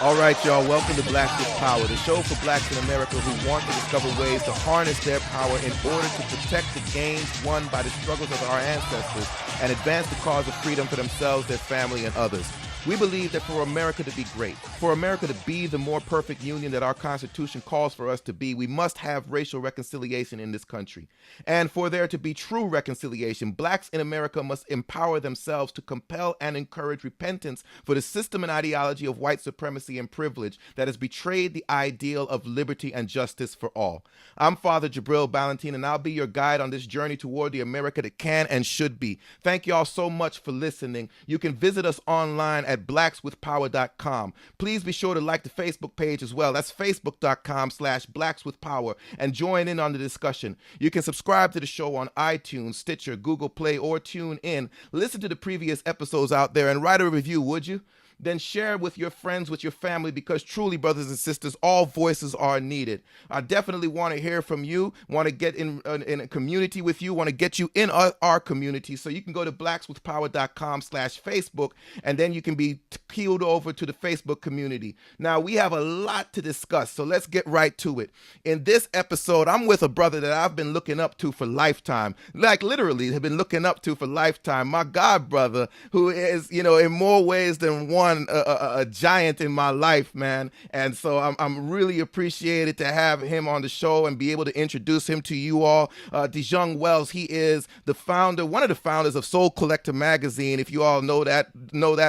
All right, y'all, welcome to Blacks with Power, the show for blacks in America who want to discover ways to harness their power in order to protect the gains won by the struggles of our ancestors and advance the cause of freedom for themselves, their family, and others. We believe that for America to be great, for America to be the more perfect union that our Constitution calls for us to be, we must have racial reconciliation in this country. And for there to be true reconciliation, blacks in America must empower themselves to compel and encourage repentance for the system and ideology of white supremacy and privilege that has betrayed the ideal of liberty and justice for all. I'm Father Jabril Ballantine, and I'll be your guide on this journey toward the America that can and should be. Thank y'all so much for listening. You can visit us online at blackswithpower.com. Please be sure to like the Facebook page as well. That's facebook.com/blackswithpower and join in on the discussion. You can subscribe to the show on iTunes, Stitcher, Google Play, or tune in. Listen to the previous episodes out there and write a review, would you? Then share with your friends, with your family, because truly, brothers and sisters, all voices are needed. I definitely want to hear from you, want to get in a community with you, want to get you in our community. So you can go to blackswithpower.com/Facebook, and then you can be peeled over to the Facebook community. Now, we have a lot to discuss, so let's get right to it. In this episode, I'm with a brother that I've been looking up to for lifetime, like literally have been looking up to for lifetime. My God brother, who is, in more ways than one, a giant in my life, man. And so I'm really appreciated to have him on the show and be able to introduce him to you all. Dijon Wells, he is the founder, one of the founders of Soul Collector magazine, if you all know that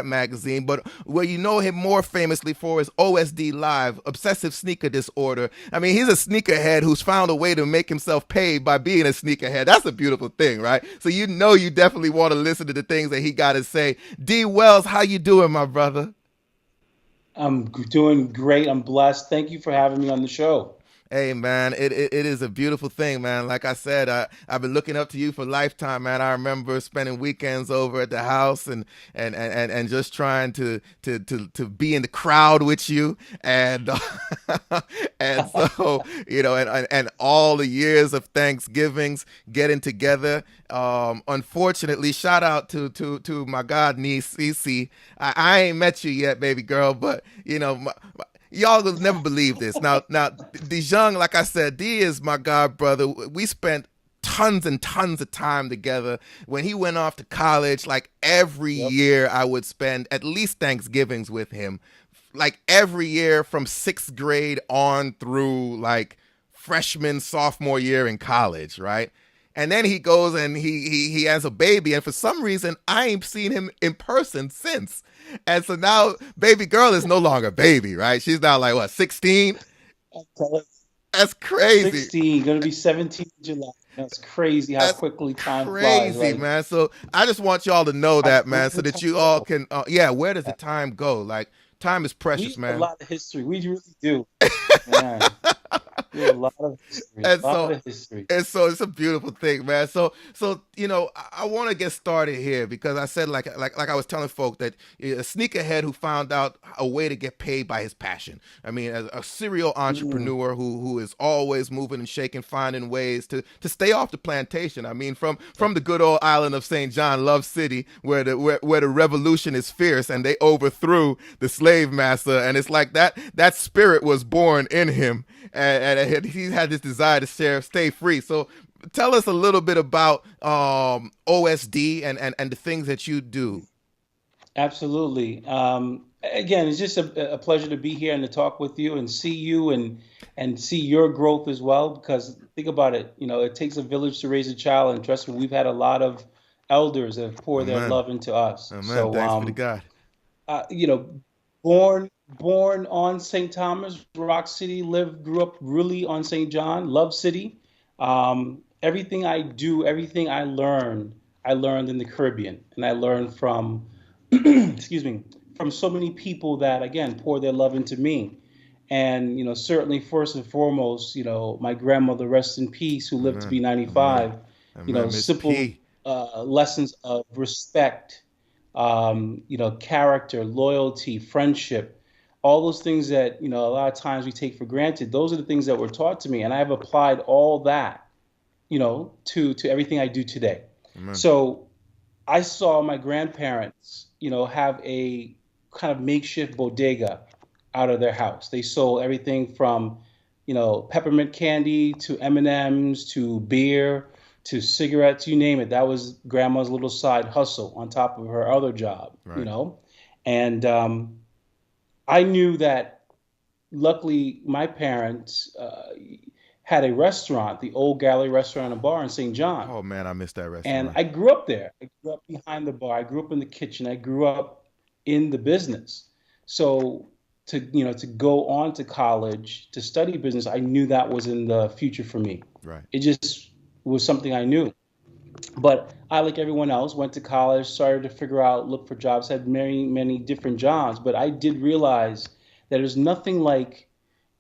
magazine. But where you know him more famously for is OSD Live, Obsessive Sneaker Disorder. I mean, he's a sneakerhead who's found a way to make himself pay by being a sneakerhead. That's a beautiful thing, right? So you definitely want to listen to the things that he got to say. D Wells, how you doing, my brother? I'm doing great. I'm blessed. Thank you for having me on the show. Hey man, it is a beautiful thing, man. Like I said, I've been looking up to you for lifetime, man. I remember spending weekends over at the house and just trying to be in the crowd with you, and and so and all the years of Thanksgivings getting together. Unfortunately, shout out to my god niece Cece. I ain't met you yet, baby girl, but y'all will never believe this. Now, Dijon, like I said, D is my god brother. We spent tons and tons of time together. When he went off to college, like every Yep. year I would spend at least Thanksgivings with him. Like every year from sixth grade on through like freshman, sophomore year in college, right? And then he goes and he has a baby, and for some reason I ain't seen him in person since. And so now baby girl is no longer baby, right? She's now like what, 16? Tell us. That's crazy. 16, going to be 17 in July. That's crazy how That's quickly time flies. crazy, man. So I just want y'all to know I, that, where man, does so the that time you all go? can yeah, where does the time go? Like time is We precious, have a man. lot of history. We really do. Man, we have a lot of history. And A lot so of history. it's a beautiful thing, man. So I want to get started here because I said like I was telling folk that a sneakerhead who found out a way to get paid by his passion. I mean, as a serial Mm, entrepreneur who is always moving and shaking, finding ways to stay off the plantation. I mean, from the good old island of St. John, Love City, where the revolution is fierce and they overthrew the slave master, and it's like that spirit was born in him, and he had this desire to stay free. So tell us a little bit about OSD and the things that you do. absolutely. Again, it's just a pleasure to be here and to talk with you and see you and see your growth as well. Because think about it, it takes a village to raise a child, and trust me, we've had a lot of elders that have poured their Amen. love into us. Amen. So, Thanks be to God. uh, you know, born on St. Thomas, Rock City, grew up really on St. John, Love City. Everything I do, everything I learned in the Caribbean, and I learned from, excuse me, from so many people that again pour their love into me. And certainly first and foremost, my grandmother, rest in peace, who lived to Amen. be Amen. 95. Amen. Miss Simple P. lessons of respect, character, loyalty, friendship, all those things that a lot of times we take for granted. Those are the things that were taught to me, and I've applied all that, to everything I do today. Amen. So I saw my grandparents, have a kind of makeshift bodega out of their house. They sold everything from, peppermint candy to M&Ms to beer to cigarettes, you name it. That was grandma's little side hustle on top of her other job, Right. And I knew that luckily my parents had a restaurant, the Old Gallery Restaurant and Bar in St. John. Oh man, I missed that And restaurant. I grew up there. I grew up behind the bar. I grew up in the kitchen. I grew up in the business. So to go on to college to study business, I knew that was in the future for me. Right. It just was something I knew. But I, like everyone else, went to college, started to figure out, look for jobs, had many, many different jobs. But I did realize that there's nothing like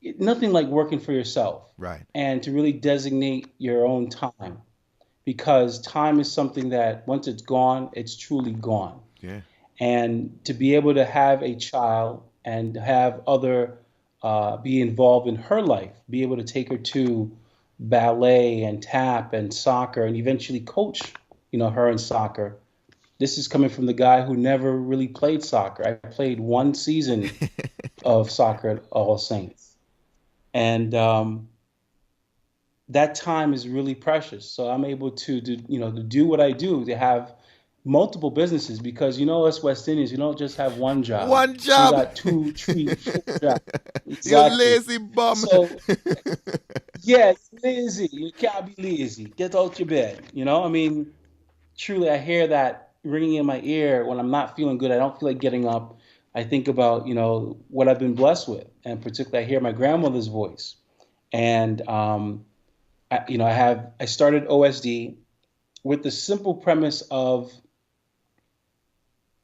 working for yourself Right. and to really designate your own time, because time is something that once it's gone, it's truly gone. Yeah. And to be able to have a child and have other be involved in her life, be able to take her to ballet and tap and soccer and eventually coach, her in soccer. This is coming from the guy who never really played soccer. I played one season of soccer at All Saints. And that time is really precious. So I'm able to do what I do, to have multiple businesses, because us West Indians, you don't just have one job. One We job. got two, three, four jobs. You Exactly. lazy bum. So yeah, you're lazy. You can't be lazy. Get out your bed. I mean, truly, I hear that ringing in my ear when I'm not feeling good. I don't feel like getting up. I think about, what I've been blessed with, and particularly I hear my grandmother's voice. And I started OSD with the simple premise of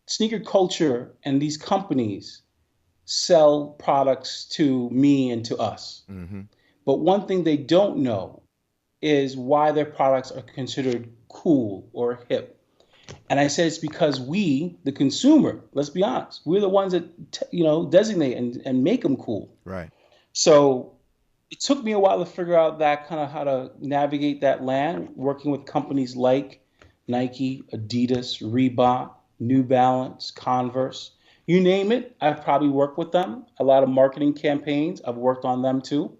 sneaker culture, and these companies sell products to me and to us. Mm-hmm. But one thing they don't know is why their products are considered cool or hip. And I said it's because we, the consumer, let's be honest, we're the ones that designate and make them cool. Right. So it took me a while to figure out that kind of how to navigate that land, working with companies like Nike, Adidas, Reebok, New Balance, Converse. You name it, I've probably worked with them. A lot of marketing campaigns, I've worked on them too.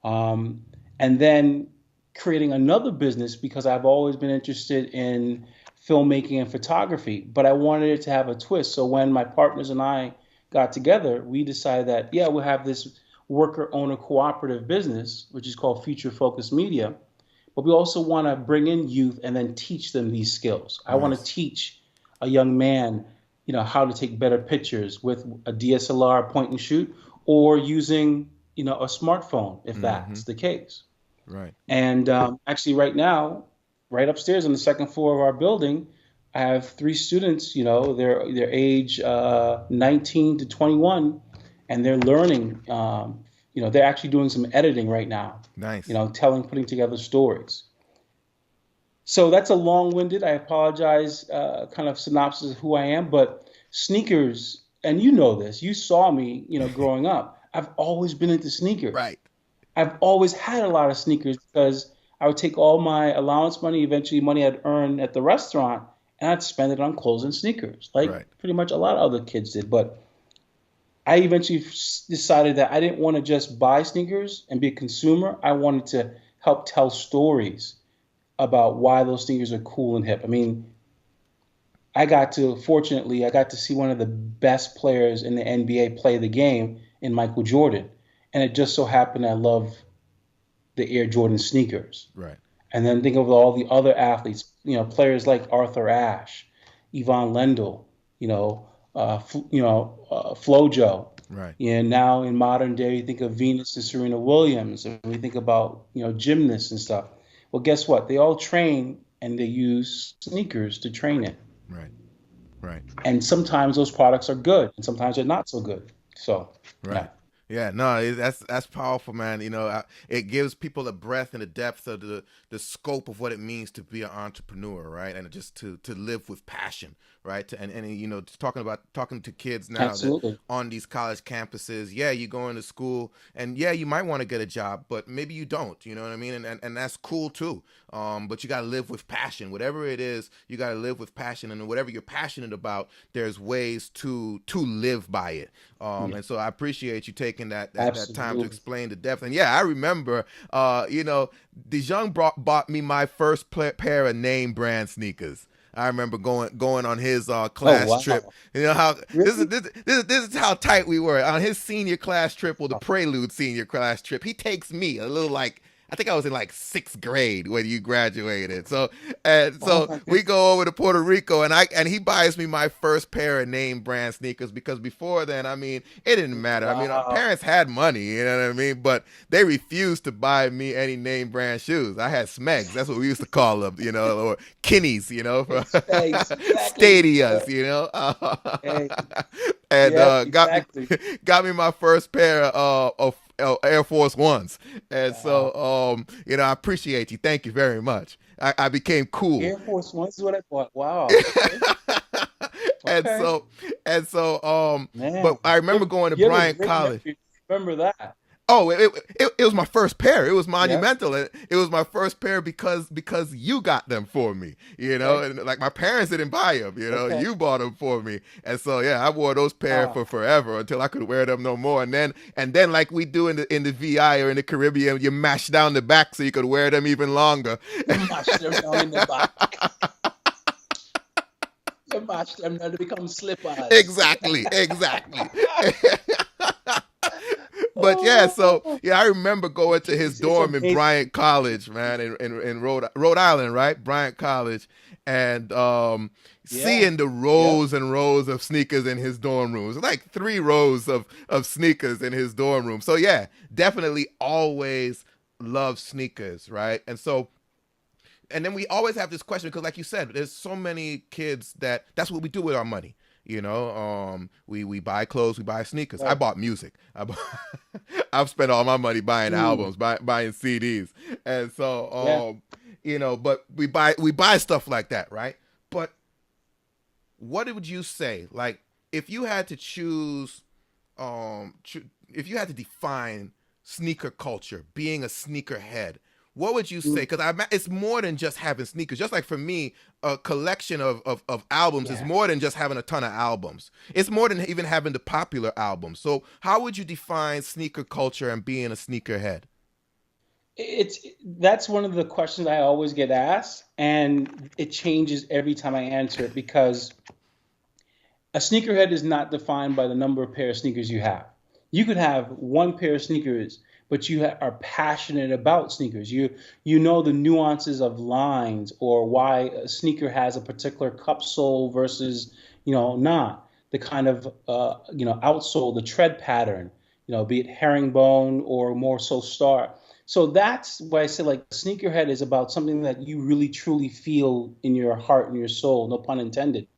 And then creating another business, because I've always been interested in filmmaking and photography, but I wanted it to have a twist. So when my partners and I got together, we decided that, yeah, we'll have this worker owner cooperative business, which is called Future Focus Media. But we also want to bring in youth and then teach them these skills. I want to Nice. teach a young man, how to take better pictures with a DSLR point and shoot, or using, a smartphone, if Mm-hmm. that's the case. Right. And actually, right now, right upstairs on the second floor of our building, I have three students. They're age 19 to 21, and they're learning. They're actually doing some editing right now. Nice. Putting together stories. So that's a long-winded, I apologize, kind of synopsis of who I am. But sneakers, and you know this, you saw me, growing up. I've always been into sneakers. Right. I've always had a lot of sneakers because I would take all my allowance money, eventually money I'd earned at the restaurant, and I'd spend it on clothes and sneakers, like Right. pretty much a lot of other kids did. But I eventually decided that I didn't want to just buy sneakers and be a consumer. I wanted to help tell stories about why those sneakers are cool and hip. I mean, fortunately, I got to see one of the best players in the NBA play the game in Michael Jordan. And it just so happened I love the Air Jordan sneakers. Right. And then think of all the other athletes, players like Arthur Ashe, Yvonne Lendl, Flojo. Right. And now in modern day, you think of Venus and Serena Williams, and we think about, gymnasts and stuff. Well, guess what? They all train and they use sneakers to train it. Right. Right. And sometimes those products are good and sometimes they're not so good. So, Right. yeah. Yeah, no, that's powerful, man. It gives people a breadth and a depth of the scope of what it means to be an entrepreneur, right? And just to live with passion, right? And just talking to kids now that Absolutely. on these college campuses, yeah, you go into school, and yeah, you might want to get a job, but maybe you don't. You know what I mean? And that's cool too. But you got to live with passion, whatever it is. You got to live with passion, and whatever you're passionate about, there's ways to live by it. Yeah, And so I appreciate you taking that time to absolutely. explain the depth. And yeah, I remember, Dijon bought me my first pair of name brand sneakers. I remember going on his Oh, class trip. wow. You know how Really? this is how tight we were on his senior class trip, or the Prelude senior class trip. He takes me a little, like, I think I was in like sixth grade when you graduated. Oh So my we goodness. go over to Puerto Rico, and he buys me my first pair of name brand sneakers, because before then, I mean, it didn't matter. I mean, our Wow. parents had money, you know what I mean, but they refused to buy me any name brand shoes. I had Smegs, that's what we used to call them, or Kinneys, for Space. Exactly. Stadias, Hey, and yep, got me exactly. got me my first pair of Air Force Ones. And Wow. so, I appreciate you. Thank you very much. I became cool. Air Force One is what I bought. Wow. Okay. and Okay. so, and so, Man, but I remember going to you have a Bryant great College. memory. Remember that. Oh, it was my first pair. It was Yep. monumental. It was my first pair because you got them for me, Okay. and like my parents didn't buy them, Okay. you bought them for me. And so yeah, I wore those pair Ah, for forever until I could wear them no more. And then like we do in the VI or in the Caribbean, you mash down the back so you could wear them even longer. you mash them down in the back. You mash them down to become slippers. Exactly. But yeah, so Oh, yeah, I remember going to his it's dorm in amazing. Bryant College, man, in Rhode Island, right? Bryant College, and Yeah. seeing the Yep. rows and rows of sneakers in his dorm rooms, like 3 rows of sneakers in his dorm room. So yeah, definitely always love sneakers, right? And then we always have this question, because like you said, there's so many kids that's what we do with our money. We buy clothes, we buy sneakers. I Right. bought music. I've spent all my money buying Mm. albums, buying CDs. And so Yeah. but we buy stuff like that, right? But what would you say, like, if you had to choose, if you had to define sneaker culture, being a sneakerhead, what would you say? Mm. Because it's more than just having sneakers. Just like for me, a collection of albums is Yeah. more than just having a ton of albums. It's more than even having the popular albums. So how would you define sneaker culture and being a sneakerhead? It's that's one of the questions I always get asked, and it changes every time I answer it because a sneakerhead is not defined by the number of pair of sneakers you have. You could have one pair of sneakers, but you are passionate about sneakers. You know the nuances of lines or why a sneaker has a particular cup sole versus not the kind of outsole, the tread pattern, be it herringbone or more so star. So that's why I say like sneakerhead is about something that you really truly feel in your heart and your soul, no pun intended,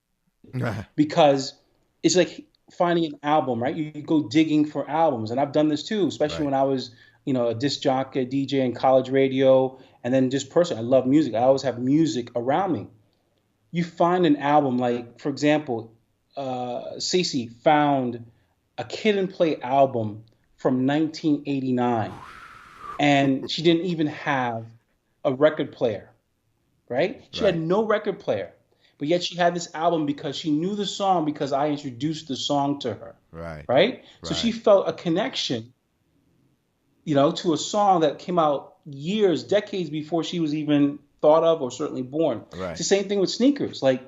because it's like finding an album, right? You go digging for albums, and I've done this too, especially Right. when I was, a disc jockey, a DJ in college radio, and then just personally, I love music. I always have music around me. You find an album, like for example, Cece found a Kid and Play album from 1989, and she didn't even have a record player, right? She had Right. no record player, but yet she had this album because she knew the song because I introduced the song to her, Right. right? So she Right. felt a connection, to a song that came out years, decades before she was even thought of or certainly born. It's Right. the same thing with sneakers. Like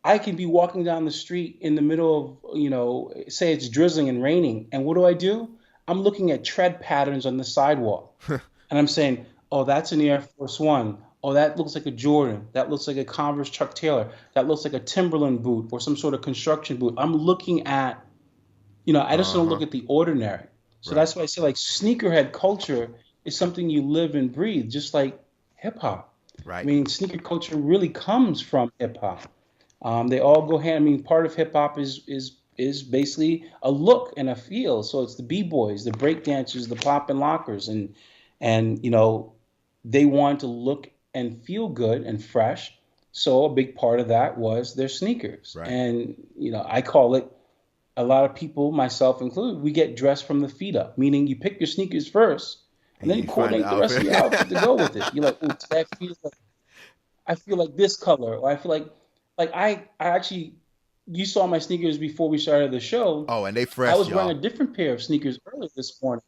I can be walking down the street in the middle of, say it's drizzling and raining, and what do? I'm looking at tread patterns on the sidewalk. And I'm saying, oh, that's an Air Force One. Oh, that looks like a Jordan. That looks like a Converse Chuck Taylor. That looks like a Timberland boot or some sort of construction boot. I'm looking at, I just don't Uh-huh. look at the ordinary. So Right. that's why I say like sneakerhead culture is something you live and breathe, just like hip hop. I Right. mean, sneaker culture really comes from hip hop. They all go hand. I mean, part of hip hop is is basically a look and a feel. So it's the b-boys, the break dancers, the pop and lockers, and they want to look and feel good and fresh. So a big part of that was their sneakers. Right. And I call it, a lot of people, myself included, we get dressed from the feet up, meaning you pick your sneakers first and And then you you find the coordinate the rest of outfit. your outfit to go with it. You're like, oh, today I feel like this color, or I feel like I actually, you saw my sneakers before we started the show. Oh, and they I fresh, was wearing y'all. a different pair of sneakers earlier this morning.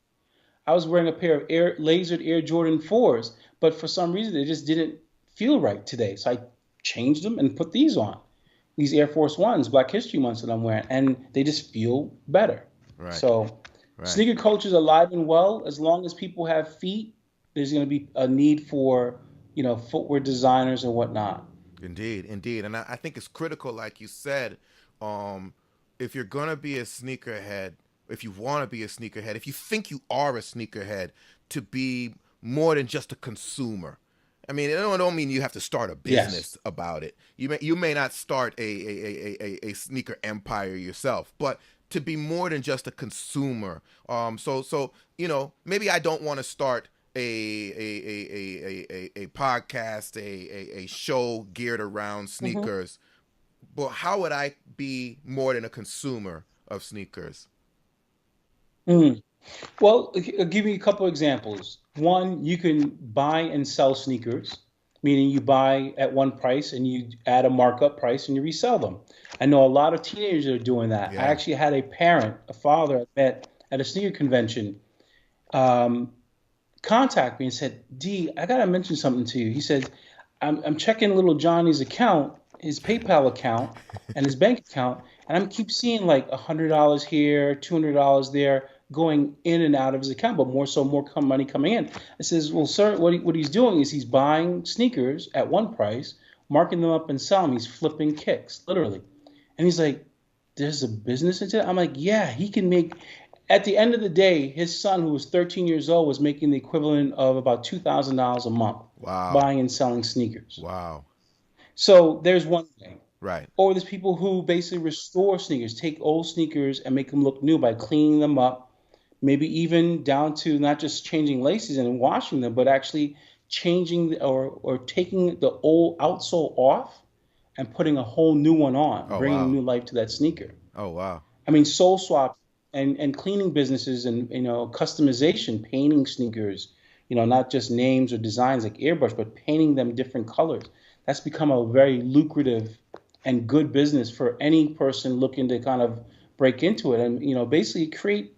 I was wearing a pair of lasered Air Jordan 4s, but for some reason they just didn't feel right today. So I changed them and put these on. These Air Force Ones, Black History Months that I'm wearing, and they just feel better. Right. So Right. sneaker culture is alive and well. As long as people have feet, there's going to be a need for, footwear designers and whatnot. Indeed, indeed, and I think it's critical, like you said, um, if you're gonna be a sneakerhead, if you want to be a sneakerhead, if you think you are a sneakerhead, to be more than just a consumer. I mean, it don't mean you have to start a Yes. business about it. You may not start a sneaker empire yourself, but to be more than just a consumer. So maybe I don't want to start a podcast, a show geared around Hmm. sneakers, but how would I be more than a consumer of sneakers? Well, I'll give you a couple examples. One, you can buy and sell sneakers, meaning you buy at one price and you add a markup price and you resell them. I know a lot of teenagers are doing that. I Yeah. actually had a father I met at a sneaker convention, um, contact me and said, D, I got to mention something to you. He said, I'm checking little Johnny's account, his PayPal account, and his bank account, and I'm keep seeing like $100 here, $200 there, going in and out of his account, but more so more money coming in. I says, well, sir, what he's doing is he's buying sneakers at one price, marking them up and selling them. He's flipping kicks, literally. And he's like, there's a business into that? I'm like, yeah, he can make. At the end of the day, his son, who was 13 years old, was making the equivalent of about $2,000 a month Wow. buying and selling sneakers. Wow. So there's one thing. Right. Or there's people who basically restore sneakers, take old sneakers and make them look new by cleaning them up, maybe even down to not just changing laces and washing them, but actually changing or taking the old outsole off and putting a whole new one on, Oh bringing wow. new life to that sneaker. Oh wow. I mean, soul swap and cleaning businesses and customization, painting sneakers, not just names or designs like airbrush, but painting them different colors. That's become a very lucrative and good business for any person looking to kind of break into it and basically create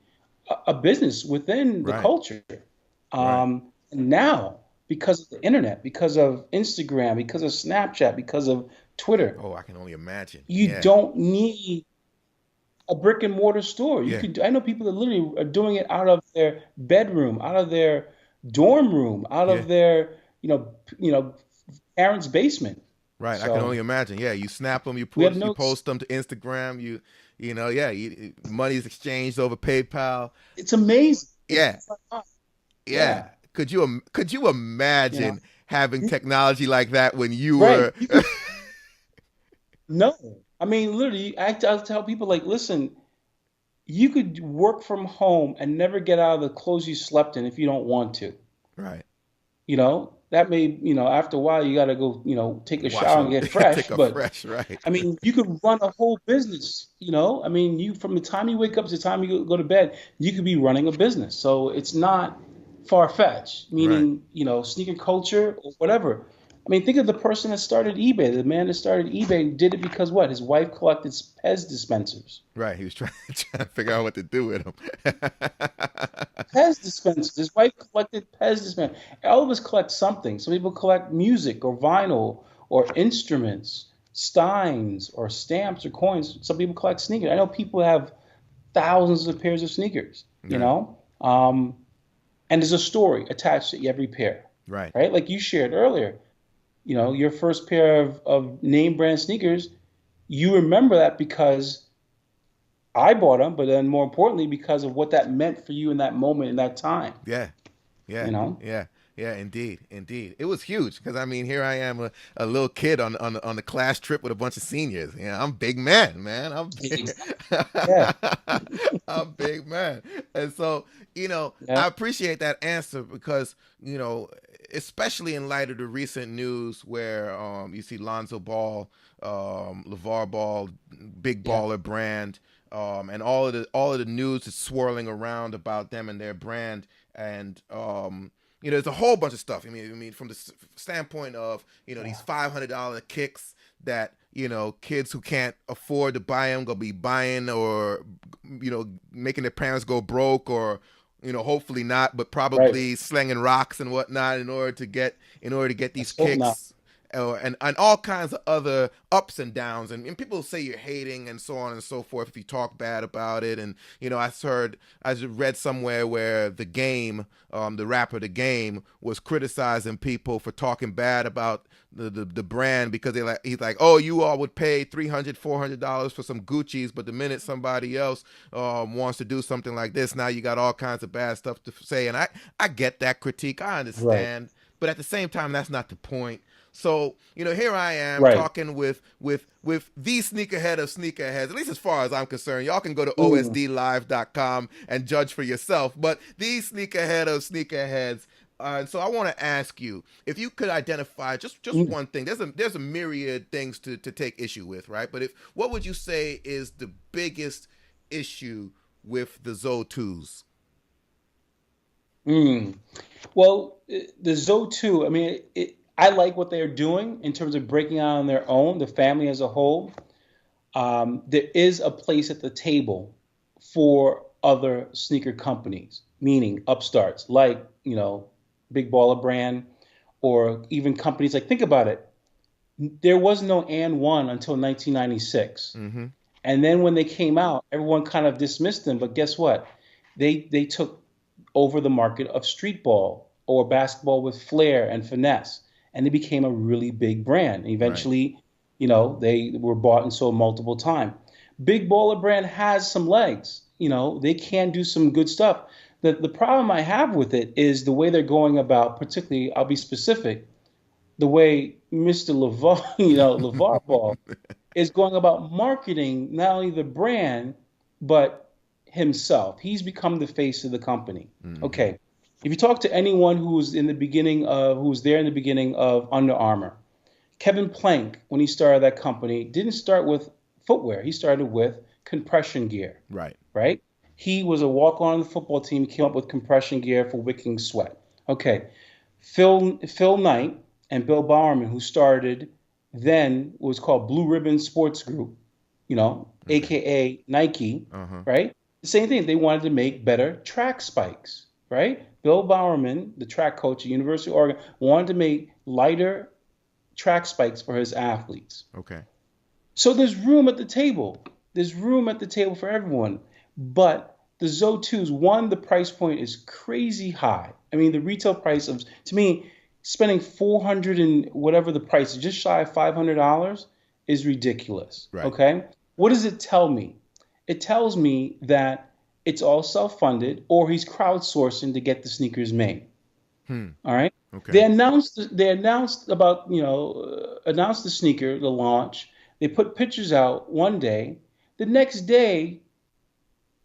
a business within the Right. culture. Right. And now, because of the internet, because of Instagram, because of Snapchat, because of Twitter, Oh, I can only imagine. you Yeah. don't need a brick and mortar store. You Yeah. could. I know people that literally are doing it out of their bedroom, out of their dorm room, out Yeah. of their parents' basement. Right. I can only So imagine. Yeah. You snap them. You we have post. You notes. post them to Instagram. Yeah. Money is exchanged over PayPal. It's amazing. It's Yeah. just like, oh, Yeah. yeah, Could you you know, imagine having You- technology like that when you right? were? You could no. I mean, literally, I tell people like, listen, you could work from home and never get out of the clothes you slept in if you don't want to. Right. That may, after a while you got to go, take a Wash shower and them. get fresh. Take a But fresh. Right. I mean, you could run a whole business, I mean, you from the time you wake up to the time you go to bed, you could be running a business. So it's not far-fetched, Right. meaning, sneaker culture or whatever. I mean, think of the person that started eBay. The man that started eBay did it because what? His wife collected Pez dispensers. Right. He was trying to figure out what to do with them. Pez dispensers. His wife collected Pez dispensers. All of us collect something. Some people collect music or vinyl or instruments, steins or stamps or coins. Some people collect sneakers. I know people have thousands of pairs of sneakers, Right. and there's a story attached to every pair, Right. right? Like you shared earlier, your first pair of name brand sneakers, you remember that because I bought them, but then more importantly, because of what that meant for you in that moment, in that time, Yeah. you Yeah. know? Yeah. Yeah, indeed, indeed. It was huge because I mean, here I am, a little kid on the class trip with a bunch of seniors. Yeah, I'm big man, man. I'm big, Exactly. Yeah. I'm big man. And so, Yeah. I appreciate that answer because especially in light of the recent news where you see Lonzo Ball, LaVar Ball, big Yeah. baller brand, and all of the news is swirling around about them and their brand, and there's a whole bunch of stuff. I mean, from the standpoint of these Yeah. $500 kicks that kids who can't afford to buy them gonna be buying, or making their parents go broke, or hopefully not, but Right. probably slinging rocks and whatnot in order to get these Let's hope not. kicks, and all kinds of other ups and downs, and people say you're hating and so on and so forth if you talk bad about it. And I read somewhere where the rapper The Game was criticizing people for talking bad about the brand, because he's like, oh, you all would pay $300-$400 for some Gucci's, but the minute somebody else wants to do something like this, now you got all kinds of bad stuff to say. And I get that critique, I Right. understand, but at the same time, that's not the point. So, here I am Right. talking with the sneakerhead of sneakerheads, at least as far as I'm concerned. Y'all can go to Mm. osdlive.com and judge for yourself. But the sneakerhead of sneakerheads. And so I want to ask you if you could identify just Mm. one thing. There's a myriad things to take issue with, right? But what would you say is the biggest issue with the Zo2s? Mm. Well, the Zoe 2, I mean, I like what they're doing in terms of breaking out on their own, the family as a whole. There is a place at the table for other sneaker companies, meaning upstarts like, Big Baller Brand, or even companies like, think about it. There was no and one until 1996. Mm-hmm. And then when they came out, everyone kind of dismissed them. But guess what? They took over the market of street ball or basketball with flair and finesse, and they became a really big brand. Right. Eventually, they were bought and sold multiple times. Big Baller Brand has some legs. They can do some good stuff. The problem I have with it is the way they're going about, particularly, I'll be specific, the way Mr. LaVar, LaVar Ball is going about marketing not only the brand, but himself. He's become the face of the company. Mm-hmm. Okay. If you talk to anyone who was there in the beginning of Under Armour, Kevin Plank, when he started that company, didn't start with footwear. He started with compression gear, Right. right? He was a walk-on on the football team, came up with compression gear for wicking sweat. Okay. Phil Knight and Bill Bowerman, who started then what was called Blue Ribbon Sports Group, Okay. aka Nike, Uh-huh. right? The same thing. They wanted to make better track spikes, right? Bill Bowerman, the track coach at University of Oregon, wanted to make lighter track spikes for his athletes. Okay. So there's room at the table. There's room at the table for everyone. But the Zo2s, one, the price point is crazy high. I mean, the retail price of, to me, spending 400 and whatever the price is, just shy of $500 is ridiculous. Right. Okay. What does it tell me? It tells me that it's all self-funded, or he's crowdsourcing to get the sneakers made. Hmm. All right. Okay. Announced the sneaker, the launch. They put pictures out one day. The next day,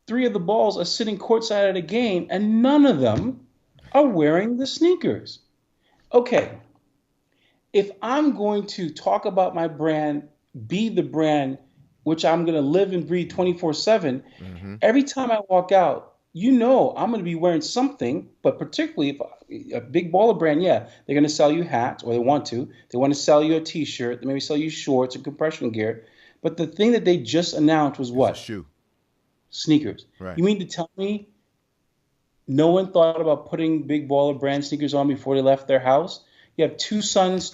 three of the balls are sitting courtside at a game, and none of them are wearing the sneakers. Okay, if I'm going to talk about my brand, be the brand which I'm going to live and breathe 24/7, Mm-hmm. every time I walk out, I'm going to be wearing something, but particularly if a big baller brand, yeah, they're going to sell you hats, or they want to. They want to sell you a t-shirt, they maybe sell you shorts or compression gear. But the thing that they just announced was It's a what? shoe. Sneakers. Right. You mean to tell me no one thought about putting big baller brand sneakers on before they left their house? You have two sons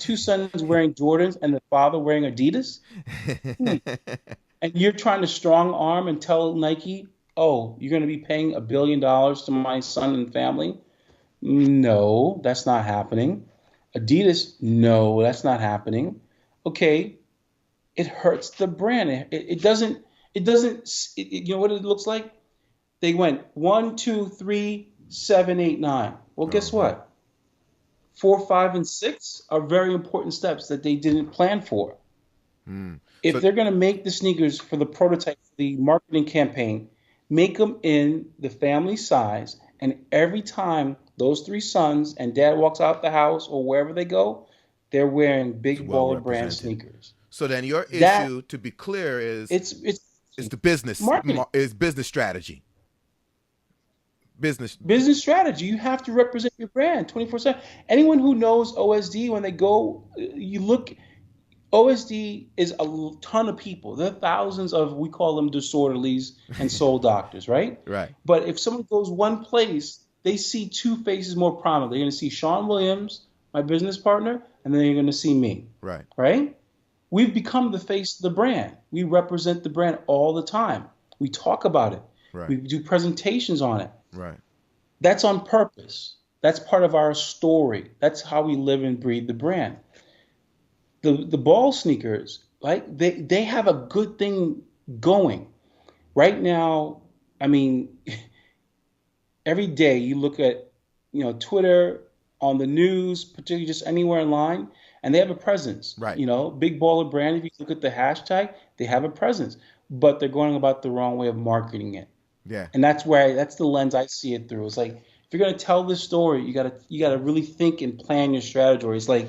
wearing Jordans and the father wearing Adidas? Hmm. And you're trying to strong arm and tell Nike, oh, you're going to be paying $1 billion to my son and family? No, that's not happening. Adidas, no, that's not happening. Okay, it hurts the brand. You know what it looks like? They went 1, 2, 3, 7, 8, 9. Well, guess Uh-huh. what? 4, 5, and 6 are very important steps that they didn't plan for. Mm. If So they're going to make the sneakers for the prototype, for the marketing campaign, make them in the family size. And every time those three sons and dad walks out the house or wherever they go, they're wearing it's big well baller brand represented. sneakers. So then your That issue, to be clear, it's is the business marketing. is business strategy. Business. Business strategy. You have to represent your brand 24/7. Anyone who knows OSD, when they go, you look, OSD is a ton of people. There are thousands of, we call them disorderlies and soul doctors, right? Right. But if someone goes one place, they see two faces more prominent. They're going to see Sean Williams, my business partner, and then they're going to see me, Right. right? We've become the face of the brand. We represent the brand all the time. We talk about it. Right. We do presentations on it. Right. That's on purpose. That's part of our story. That's how we live and breathe the brand. The ball sneakers, like they have a good thing going. Right now, I mean, every day you look at, Twitter, on the news, particularly just anywhere online, and they have a presence. Right. Big baller brand, if you look at the hashtag, they have a presence, but they're going about the wrong way of marketing it. Yeah. And that's the lens I see it through. It's like, if you're gonna tell this story, you gotta really think and plan your strategy. Or it's like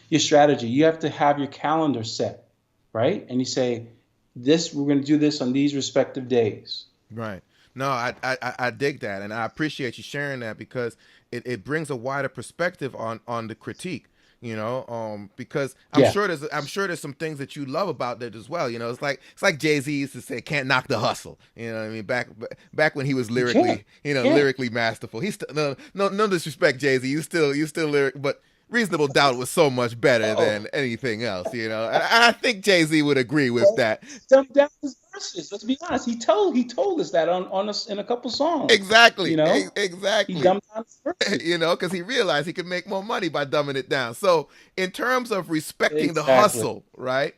your strategy. You have to have your calendar set, right? And you say, this we're gonna do this on these respective days. Right. No, I dig that, and I appreciate you sharing that because it brings a wider perspective on the critique. Because Yeah, I'm sure there's some things that you love about that as well. It's like Jay-Z used to say, "Can't knock the hustle." You know what I mean? Back when he was you can't. Can't. lyrically masterful. He's still no disrespect, Jay-Z. You still lyric, but Reasonable Doubt was so much better Oh, than anything else. And I think Jay-Z would agree with well, that. dumbed down his verses. Let's be honest. He told us that on us in a couple songs. Exactly, You know, he exactly. dumbed down his verses. Because he realized he could make more money by dumbing it down. So, in terms of respecting the Exactly. hustle, right?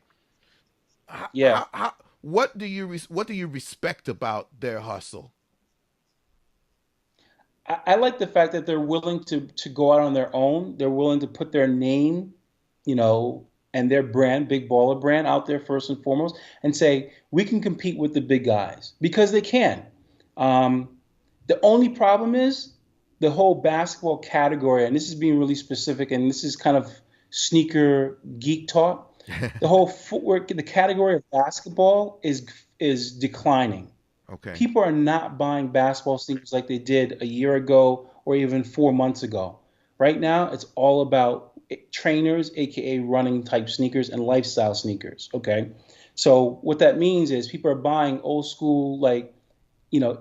How, Yeah. what do you respect about their hustle? I like the fact that they're willing to go out on their own. They're willing to put their name, and their brand, Big Baller brand, out there first and foremost, and say we can compete with the big guys because they can. Um, the only problem is the whole basketball category, and this is being really specific, and this is kind of sneaker geek talk. The whole footwork, the category of basketball is declining. Okay. People are not buying basketball sneakers like they did a year ago or even 4 months ago. Right now, it's all about trainers, aka running type sneakers, and lifestyle sneakers. Okay, so what that means is people are buying old school, like,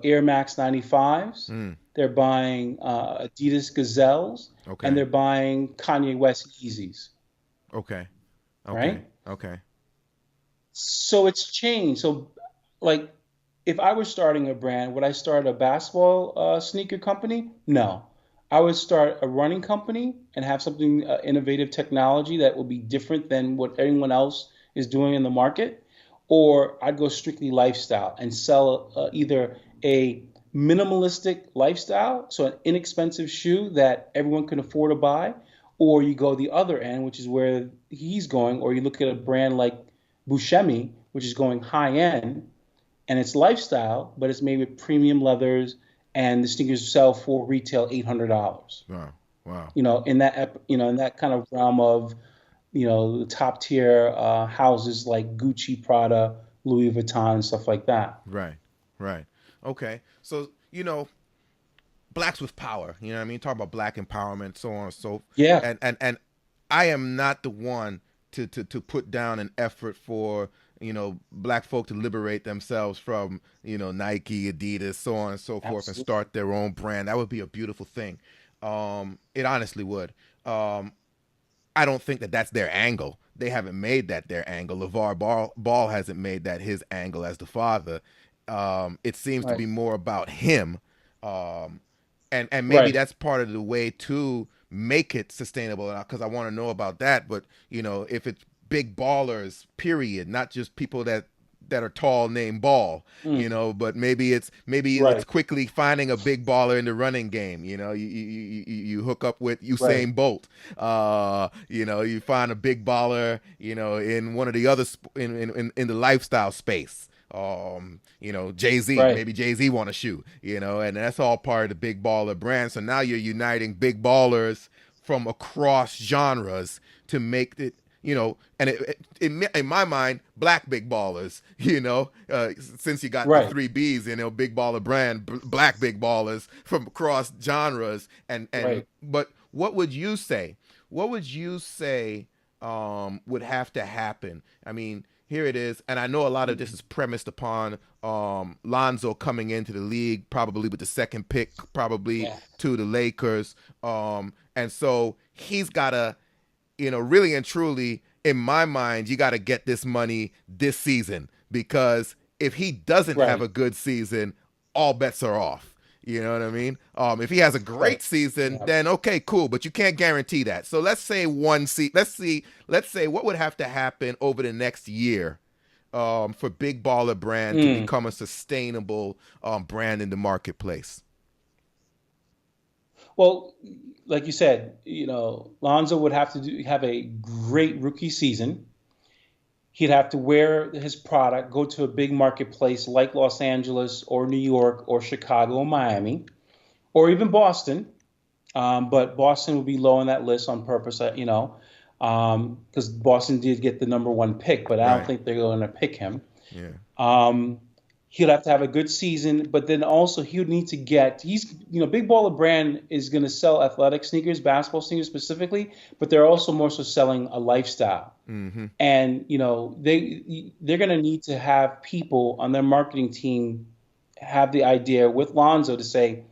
Air Max 95s. Mm, They're buying Adidas Gazelles, and okay. they're buying Kanye West Yeezys. Okay. Okay. Right? Okay. So it's changed. So, like, if I were starting a brand, would I start a basketball sneaker company? No. I would start a running company and have something, innovative technology that will be different than what anyone else is doing in the market. Or I'd go strictly lifestyle and sell either a minimalistic lifestyle, so an inexpensive shoe that everyone can afford to buy, or you go the other end, which is where he's going, or you look at a brand like Buscemi, which is going high end and it's lifestyle, but it's made with premium leathers, and the sneakers sell for retail $800. Wow. Wow. In that kind of realm of the top tier houses like Gucci, Prada, Louis Vuitton, and stuff like that. Right. Right. Okay. So, blacks with power. You know what I mean? Talk about black empowerment, so on and so. Yeah, And I am not the one to put down an effort for black folk to liberate themselves from Nike, Adidas, so on and so forth, and absolutely. start their own brand. That would be a beautiful thing. It honestly would. I don't think that that's their angle. They haven't made that their angle. LaVar Ball hasn't made that his angle as the father. It seems to Right, be more about him. Um, and maybe right. that's part of the way to make it sustainable, because I want to know about that. But if it's big ballers, period, not just people that that are tall named Ball, Mm, but maybe it's right, quickly finding a big baller in the running game. You hook up with right, Usain Bolt. You find a big baller, in one of the other in the lifestyle space. Jay-Z, right. maybe Jay-Z want a shoe, and that's all part of the big baller brand. So now you're uniting big ballers from across genres to make it, and in my mind, black big ballers, since you got the Right, three B's, big baller brand, black big ballers from across genres. right. But what would you say? What would you say would have to happen? I mean, here it is, and I know a lot of this is premised upon Lonzo coming into the league, probably with the second pick, probably Yeah. to the Lakers, and so he's got to, really and truly, in my mind, you got to get this money this season, because if he doesn't have Right, a good season, all bets are off. You know what I mean? If he has a great right. season, Yeah. then okay, cool, but you can't guarantee that. So let's say let's say what would have to happen over the next year, for Big Baller Brand to Mm. become a sustainable brand in the marketplace. Well, like you said, Lonzo would have to have a great rookie season. He'd have to wear his product, go to a big marketplace like Los Angeles or New York or Chicago or Miami or even Boston. But Boston would be low on that list on purpose, because Boston did get the number one pick, but I don't Right. think they're going to pick him. Yeah. Um, he'll have to have a good season, but then also he would need to Big Baller Brand is going to sell athletic sneakers, basketball sneakers specifically, but they're also more so selling a lifestyle. Mm-hmm. And they're going to need to have people on their marketing team have the idea with Lonzo to say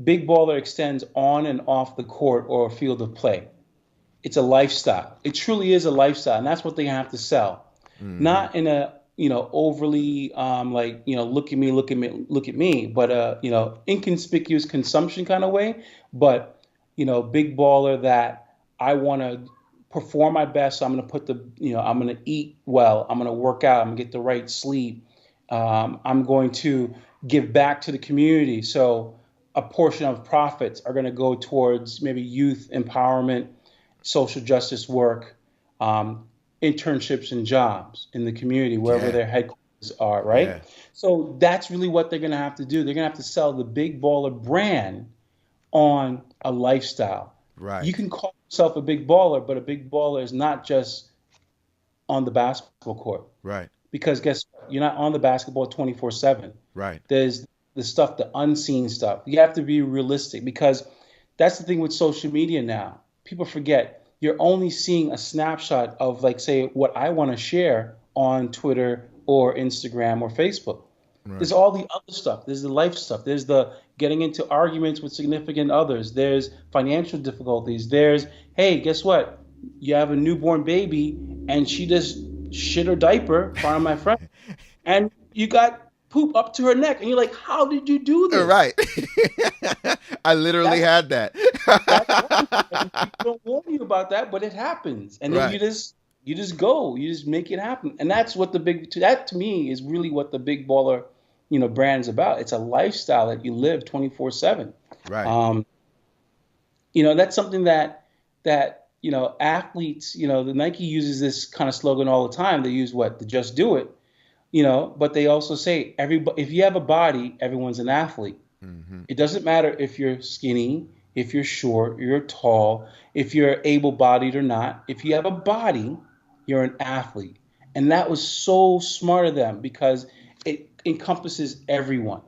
Big Baller extends on and off the court or field of play. It's a lifestyle. It truly is a lifestyle, and that's what they have to sell. Mm-hmm. Not in a overly look at me, look at me, look at me, but inconspicuous consumption kind of way. But big baller that I want to perform my best. So I'm going to I'm going to eat well. I'm going to work out. I'm going to get the right sleep. I'm going to give back to the community. So a portion of profits are going to go towards maybe youth empowerment, social justice work, um, internships and jobs in the community, wherever Yeah. their headquarters are, Yeah. right? So that's really what they're going to have to do. They're going to have to sell the Big Baller brand on a lifestyle. You Right. can call yourself a big baller, but a big baller is not just on the basketball court. Right. Because guess what? You're not on the basketball 24/7. Right. There's the stuff, the unseen stuff. You have to be realistic because that's the thing with social media now. People forget you're only seeing a snapshot of, like, say, what I want to share on Twitter or Instagram or Facebook. Right. There's all the other stuff. There's the life stuff. There's the getting into arguments with significant others. There's financial difficulties. There's, hey, guess what? You have a newborn baby and she just shit her diaper in front of my friend, and you got poop up to her neck, and you're like, how did you do this? Right. I literally That's had that. that's one thing. And people don't warn you about that, but it happens, and then Right. you just go, you just make it happen, and that's what that to me is really what the Big Baller, brand is about. It's a lifestyle that you live 24/7. Right. Um, that's something that athletes, the Nike uses this kind of slogan all the time. They use what? The just do it, but they also say everybody, if you have a body, everyone's an athlete. Mm-hmm. It doesn't matter if you're skinny, if you're short, you're tall, if you're able-bodied or not. If you have a body, you're an athlete. And that was so smart of them because it encompasses everyone.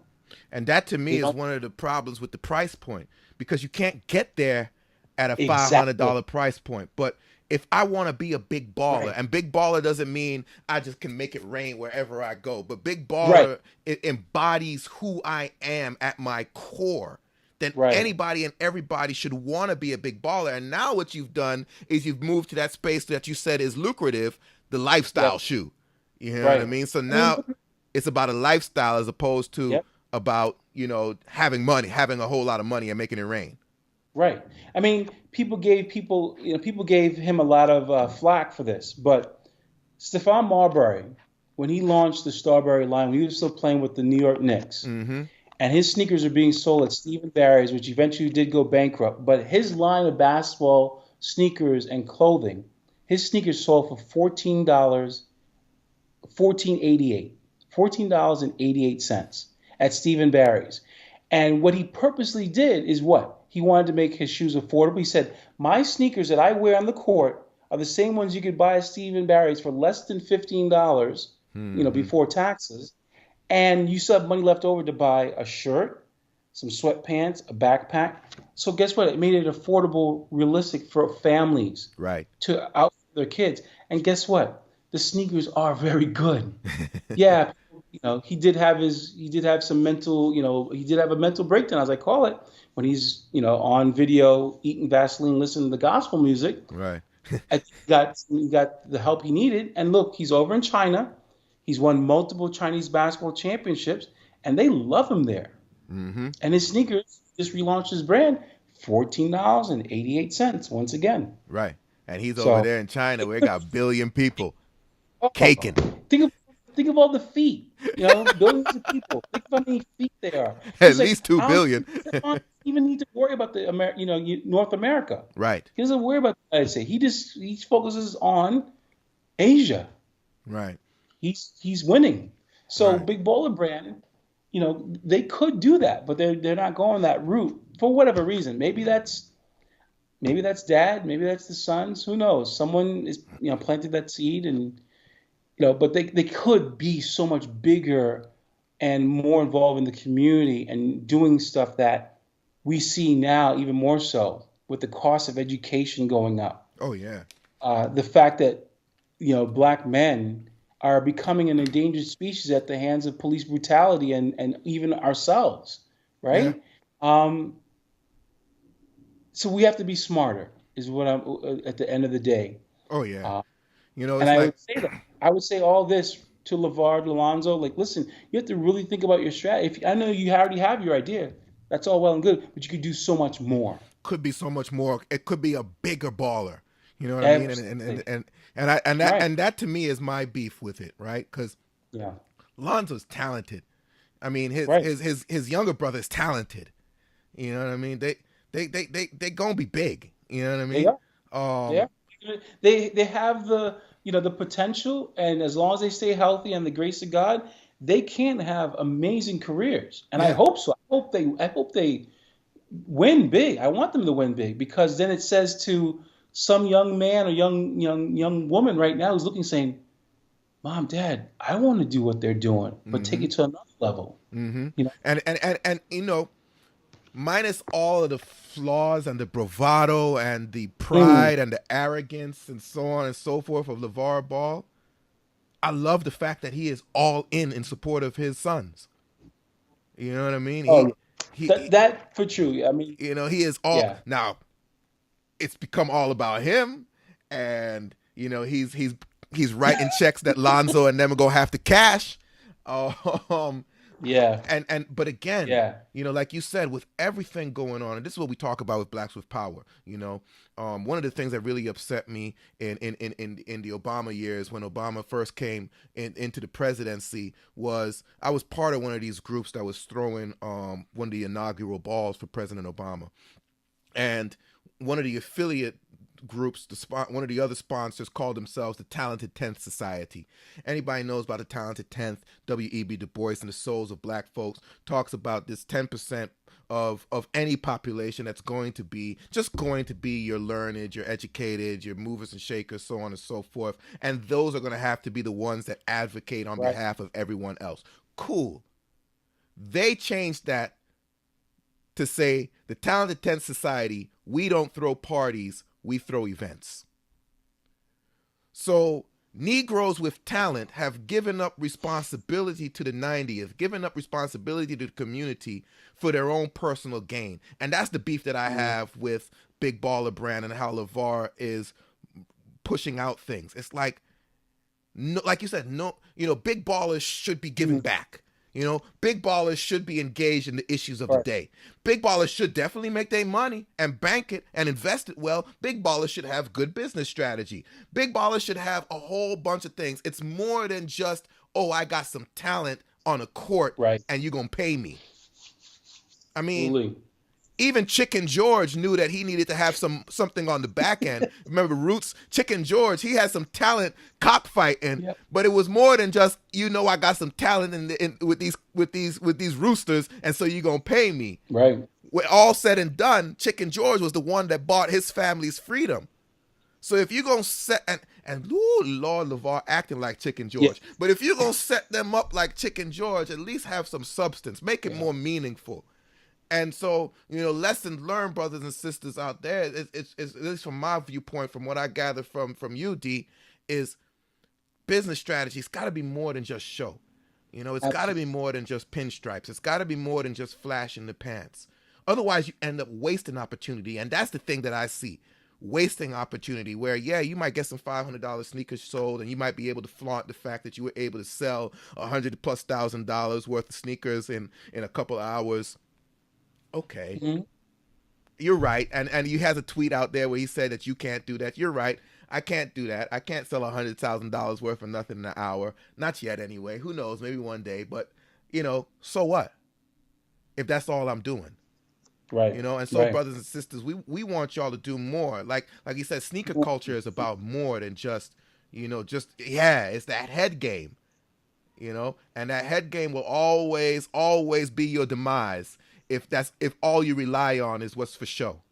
And that to me You is know? one of the problems with the price point, because you can't get there at a Exactly. $500 price point. But if I want to be a big baller, Right. and big baller doesn't mean I just can make it rain wherever I go, but big Right. baller, it embodies who I am at my core, then Right. anybody and everybody should want to be a big baller. And now what you've done is you've moved to that space that you said is lucrative, the lifestyle Yep. shoe. You know what I Right. mean? So I mean, now it's about a lifestyle as opposed to yep. about, having money, having a whole lot of money and making it rain. Right. I mean, people gave him a lot of flack for this, but Stephon Marbury, when he launched the Strawberry line, when he was still playing with the New York Knicks, Mm-hmm. and his sneakers are being sold at Stephen Barry's, which eventually did go bankrupt. But his line of basketball sneakers and clothing, his sneakers sold for $14.88 at Stephen Barry's. And what he purposely did is what? He wanted to make his shoes affordable. He said, my sneakers that I wear on the court are the same ones you could buy at Stephen Barry's for less than $15, Mm-hmm. before taxes. And you still have money left over to buy a shirt, some sweatpants, a backpack. So guess what? It made it affordable, realistic for families Right. to outfit their kids. And guess what? The sneakers are very good. Yeah, he did have some mental, he did have a mental breakdown, as I call it, when he's, on video eating Vaseline, listening to the gospel music. Right. I think he got the help he needed. And look, he's over in China. He's won multiple Chinese basketball championships, and they love him there. Mm-hmm. And his sneakers just relaunched his brand, $14.88 once again. Right. And he's over So there in China where they got a billion people oh, caking. think of think of all the feet, billions of people. Think of how many feet they are. At He's like, least 2 I don't billion. even need to worry about the North America. Right. He doesn't worry about the United States. He focuses on Asia. Right. He's winning. So Right. Big Baller Brand, they could do that, but they're not going that route for whatever reason. Maybe that's dad, maybe that's the sons. Who knows? Someone is planted that seed, and but they could be so much bigger and more involved in the community and doing stuff that we see now even more so with the cost of education going up. Oh yeah. The fact that black men are becoming an endangered species at the hands of police brutality and even ourselves, Yeah. right? Um, so we have to be smarter, is what I'm at the end of the day. Oh yeah. Uh, and It's I like would say that I would say all this to LaVar Alonso, like, listen, you have to really think about your strategy. If I know you already have your idea, that's all well and good, but you could do so much more. could be so much more. It could be a bigger baller. You know what I mean? Absolutely. Right. And that to me is my beef with it, right? Because Yeah. Lonzo's talented. I mean, Right. his younger brother is talented. You know what I mean? They gonna be big. You know what I They mean? are. They Um, are. They have the potential, and as long as they stay healthy and the grace of God, they can have amazing careers. And I yeah, hope so. I hope they win big. I want them to win big, because then it says to some young man or young woman right now who's looking, saying, "Mom, Dad, I want to do what they're doing, but take mm-hmm, it to another level." mm-hmm. You know? And minus all of the flaws and the bravado and the Mm, pride and the arrogance and so on and so forth of LaVar Ball, I love the fact that he is all in support of his sons. You know what I mean? oh, yeah. He That for true. I mean, he is all yeah. now. It's become all about him, and he's writing checks that Lonzo and them are gonna have to cash. Um, Yeah. but again, Yeah. like you said, with everything going on, and this is what we talk about with Blacks with Power. One of the things that really upset me in the Obama years, when Obama first came into the presidency, was I was part of one of these groups that was throwing one of the inaugural balls for President Obama, and one of the affiliate groups, one of the other sponsors, called themselves the Talented 10th Society. Anybody knows about the Talented 10th, W.E.B. Du Bois and the Souls of Black Folks talks about this 10% of any population that's going to be your learned, your educated, your movers and shakers, so on and so forth. And those are going to have to be the ones that advocate on Right. behalf of everyone else. Cool. They changed that to say the Talented 10th Society, we don't throw parties, we throw events. So Negroes with talent have given up responsibility to the 90th, given up responsibility to the community for their own personal gain. And that's the beef that I Mm, have with Big Baller Brand and how LaVar is pushing out things. It's like, no, like you said, no, big ballers should be giving mm, back. You know, big ballers should be engaged in the issues of the Right. day. Big ballers should definitely make their money and bank it and invest it well. Big ballers should have good business strategy. Big ballers should have a whole bunch of things. It's more than just, oh, I got some talent on a court Right. and you're going to pay me. I mean, Absolutely. even Chicken George knew that he needed to have something on the back end. Remember Roots? Chicken George, he had some talent cockfighting, Yep. but it was more than just, I got some talent with these roosters, and so you're gonna pay me. Right. When all said and done, Chicken George was the one that bought his family's freedom. So if you're gonna set ooh, Lord LaVar acting like Chicken George, Yeah. but if you're gonna set them up like Chicken George, at least have some substance, make it more meaningful. And so, lessons learned, brothers and sisters out there, it's at least from my viewpoint, from what I gather from you, D, is business strategy. It's got to be more than just show. It's got to be more than just pinstripes. It's got to be more than just flash in the pants. Otherwise, you end up wasting opportunity. And that's the thing that I see. Wasting opportunity where, you might get some $500 sneakers sold and you might be able to flaunt the fact that you were able to sell $100,000+ worth of sneakers in a couple of hours. Okay. Mm-hmm. You're right. And he has a tweet out there where he said that you can't do that. You're right. I can't do that. I can't sell $100,000 worth of nothing in an hour. Not yet anyway. Who knows? Maybe one day. But, so what? If that's all I'm doing. Right. And so Right. brothers and sisters, we want y'all to do more. Like you said, sneaker culture is about more than just, it's that head game. And that head game will always be your demise if all you rely on is what's for show.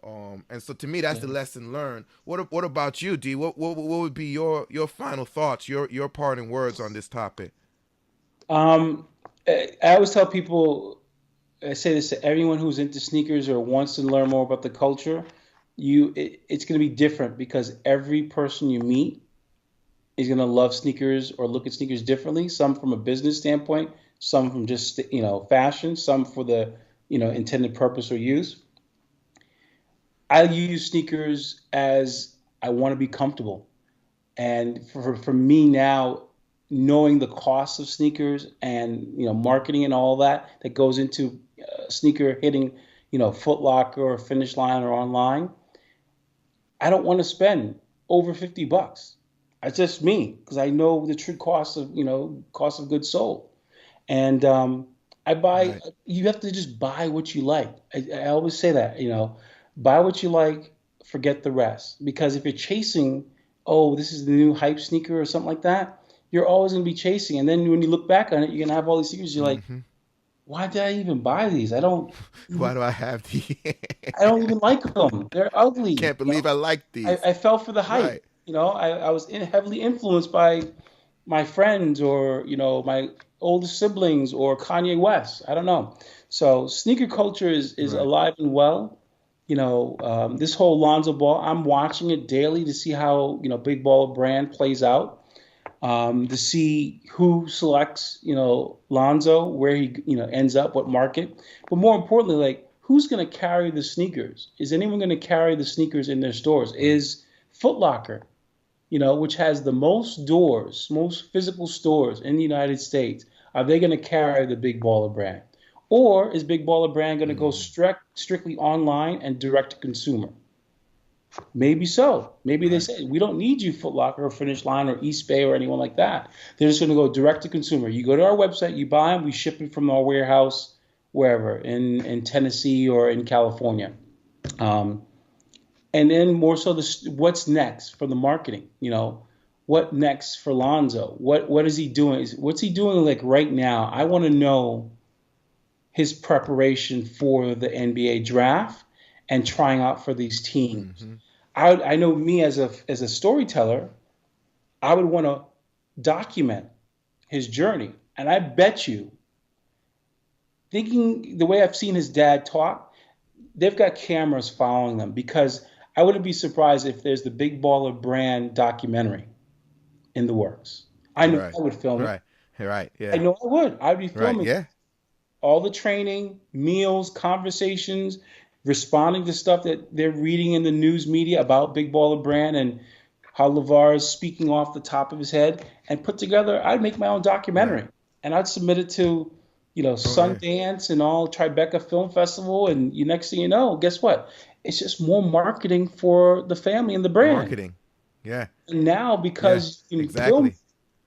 And so to me, that's the lesson learned. What about you, D? What would be your final thoughts, your parting words on this topic? I always tell people, I say this to everyone who's into sneakers or wants to learn more about the culture, it's going to be different because every person you meet is going to love sneakers or look at sneakers differently. Some from a business standpoint, some from just, fashion, some for the, intended purpose or use. I use sneakers as I want to be comfortable. And for me now, knowing the cost of sneakers and, marketing and all that goes into sneaker hitting, Foot Locker or Finish Line or online, I don't want to spend over $50. That's just me because I know the true cost of goods sold. And I buy. Right. You have to just buy what you like. I always say that. Buy what you like, forget the rest. Because if you're chasing, oh, this is the new hype sneaker or something like that, you're always going to be chasing. And then when you look back on it, you're going to have all these sneakers. You're like, why did I even buy these? Why do I have these? I don't even like them. They're ugly. Can't believe I like these. I fell for the hype. Right. I was heavily influenced by my friends or, my older siblings or Kanye West. I don't know. So sneaker culture is Right. alive and well. This whole Lonzo Ball, I'm watching it daily to see how, Big Baller Brand plays out. To see who selects, Lonzo, where he, ends up, what market. But more importantly, like, who's going to carry the sneakers? Is anyone going to carry the sneakers in their stores? Is Foot Locker, which has the most doors, most physical stores in the United States, are they going to carry the Big Baller Brand? Or is Big Baller Brand going to go strictly online and direct to consumer? Maybe so. Maybe they say, we don't need you, Foot Locker or Finish Line or Eastbay or anyone like that. They're just going to go direct to consumer. You go to our website, you buy them, we ship it from our warehouse, wherever, in Tennessee or in California. And then more so, what's next for the marketing? What next for Lonzo? What is he doing? What's he doing like right now? I want to know his preparation for the NBA draft and trying out for these teams. Mm-hmm. I know me as a storyteller, I would want to document his journey. And I bet you, thinking the way I've seen his dad talk, they've got cameras following them because I wouldn't be surprised if there's the Big Baller Brand documentary in the works. I know I would film it. Right. Yeah. I know I would. I'd be filming Yeah. all the training, meals, conversations, responding to stuff that they're reading in the news media about Big Baller Brand and how LaVar is speaking off the top of his head, and put together, I'd make my own documentary. and I'd submit it to, Oh yeah. Sundance and all Tribeca Film Festival, and next thing you know, guess what? It's just more marketing for the family and the brand. Marketing. Yeah. And now, Yeah. because you can film Exactly.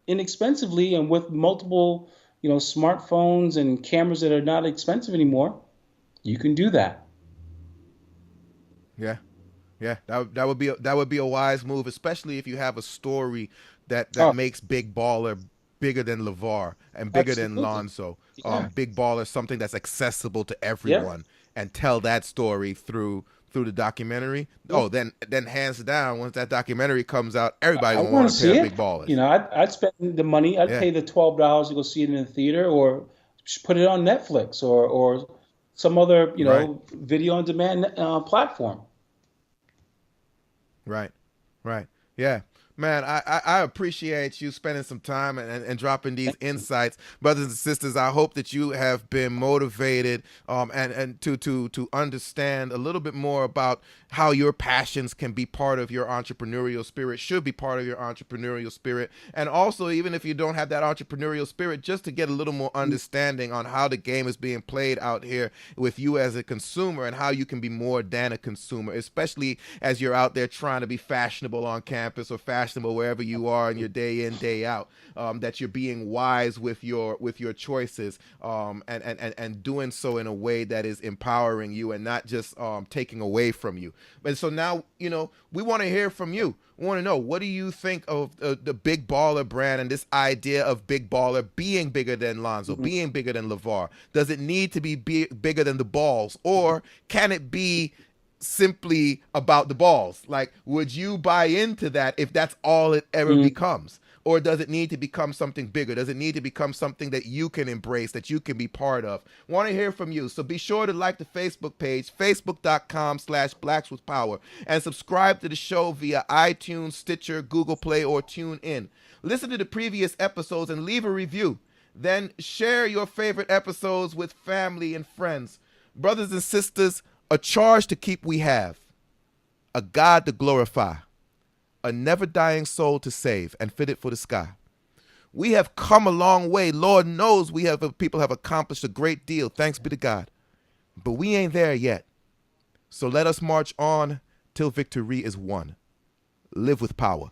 inexpensively and with multiple, smartphones and cameras that are not expensive anymore, you can do that. Yeah. Yeah, that would be that would be a wise move, especially if you have a story that Oh, makes Big Baller bigger than LaVar and bigger than absolutely. Lonzo. Yeah. Big Baller, something that's accessible to Yep. everyone, and tell that story through the documentary. Yep. Oh, then hands down, once that documentary comes out, everybody I gonna want want to a pair see of it. Big Ballers. I'd spend the money. I'd Yeah, pay the $12 to go see it in the theater, or just put it on Netflix or some other, right. video on demand platform. Right, right. Yeah. Man, I appreciate you spending some time and dropping these Thank you. insights. Brothers and sisters, I hope that you have been motivated and to understand a little bit more about how your passions can be part of your entrepreneurial spirit, should be part of your entrepreneurial spirit. And also, even if you don't have that entrepreneurial spirit, just to get a little more understanding on how the game is being played out here with you as a consumer and how you can be more than a consumer, especially as you're out there trying to be fashionable on campus or fashionable wherever you are in your day in, day out. That you're being wise with your choices, and doing so in a way that is empowering you and not just taking away from you. And so now, we want to hear from you. We want to know, what do you think of the Big Baller brand and this idea of Big Baller being bigger than Lonzo, Mhm. being bigger than LaVar? Does it need to be bigger than the balls, or can it be simply about the balls? Like, would you buy into that if that's all it ever Mhm. becomes? Or does it need to become something bigger? Does it need to become something that you can embrace, that you can be part of? Want to hear from you. So be sure to like the Facebook page, facebook.com/blackswithpower, and subscribe to the show via iTunes, Stitcher, Google Play, or TuneIn. Listen to the previous episodes and leave a review. Then share your favorite episodes with family and friends. Brothers and sisters, a charge to keep we have, a God to glorify, a never dying soul to save and fit it for the sky. We have come a long way. Lord knows people have accomplished a great deal, thanks be to God. But we ain't there yet. So let us march on till victory is won. Live with power.